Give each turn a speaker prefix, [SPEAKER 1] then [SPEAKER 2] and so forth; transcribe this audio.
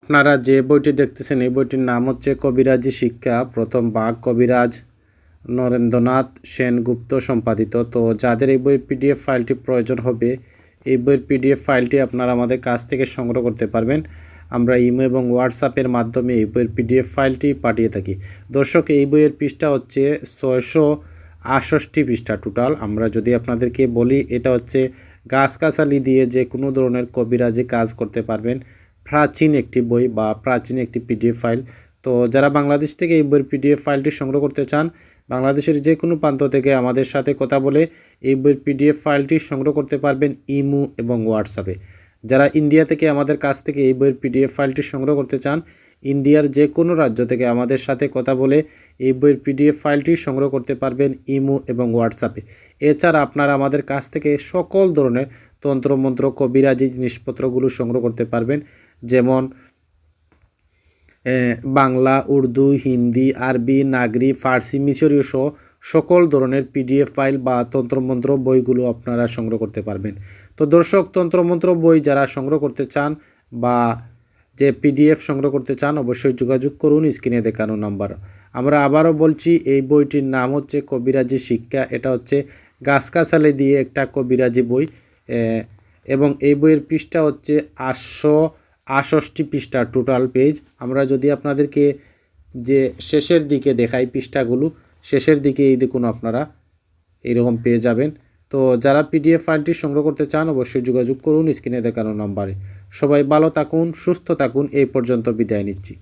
[SPEAKER 1] আপনারা যে বইটি দেখতেছেন এই বইটির নাম হচ্ছে কবিরাজি শিক্ষা প্রথম ভাগ, কবিরাজ নরেন্দ্রনাথ সেনগুপ্ত সম্পাদিত। তো যাদের এই বইয়ের পিডিএফ ফাইলটি প্রয়োজন হবে, এই বইয়ের পিডিএফ ফাইলটি আপনারা আমাদের কাছ থেকে সংগ্রহ করতে পারবেন। আমরা ইমো এবং হোয়াটসঅ্যাপের মাধ্যমে এই বইয়ের পিডিএফ ফাইলটি পাঠিয়ে থাকি। দর্শক, এই বইয়ের পৃষ্ঠা হচ্ছে 668 পৃষ্ঠা টোটাল। আমরা যদি আপনাদেরকে বলি, এটা হচ্ছে গাছগাছালি দিয়ে যে কোনো ধরনের কবিরাজি কাজ করতে পারবেন। প্রাচীন একটি বই বা প্রাচীন একটি পিডিএফ ফাইল। তো যারা বাংলাদেশ থেকে এই বইয়ের পিডিএফ ফাইলটি সংগ্রহ করতে চান, বাংলাদেশের যে কোনো প্রান্ত থেকে আমাদের সাথে কথা বলে এই বইয়ের পিডিএফ ফাইলটি সংগ্রহ করতে পারবেন ইমো এবং হোয়াটসঅ্যাপে। যারা ইন্ডিয়া থেকে আমাদের কাছ থেকে এই বইয়ের পিডিএফ ফাইলটি সংগ্রহ করতে চান, ইন্ডিয়ার যে কোনো রাজ্য থেকে আমাদের সাথে কথা বলে এই বইয়ের পিডিএফ ফাইলটি সংগ্রহ করতে পারবেন ইমো এবং হোয়াটসঅ্যাপে। এছাড়া আপনারা আমাদের কাছ থেকে সকল ধরনের তন্ত্রমন্ত্র কবিরাজি জিনিসপত্রগুলো সংগ্রহ করতে পারবেন, যেমন বাংলা, উর্দু, হিন্দি, আরবি, নাগরি, ফার্সি, মিশরীয় সহ সকল ধরনের পিডিএফ ফাইল বা তন্ত্রমন্ত্র বইগুলো আপনারা সংগ্রহ করতে পারবেন। তো দর্শক, তন্ত্রমন্ত্র বই যারা সংগ্রহ করতে চান বা যে পিডিএফ সংগ্রহ করতে চান, অবশ্যই যোগাযোগ করুন স্ক্রিনে দেখানো নাম্বার। আমরা আবারও বলছি, এই বইটির নাম হচ্ছে কবিরাজি শিক্ষা। এটা হচ্ছে গাছগাছালি দিয়ে একটা কবিরাজি বই, এবং এই বইয়ের পৃষ্ঠা হচ্ছে 868 পৃষ্ঠা টোটাল পেজ। আমরা যদি আপনাদেরকে যে শেষের দিকে দেখাই পৃষ্ঠাগুলো, শেষের দিকে এই দেখুন আপনারা এইরকম পেয়ে যাবেন। তো যারা পিডিএফ ফাইলটি সংগ্রহ করতে চান, অবশ্যই যোগাযোগ করুন স্ক্রিনে দেখানো নাম্বারে। সবাই ভালো থাকুন, সুস্থ থাকুন। এই পর্যন্ত বিদায় নিচ্ছি।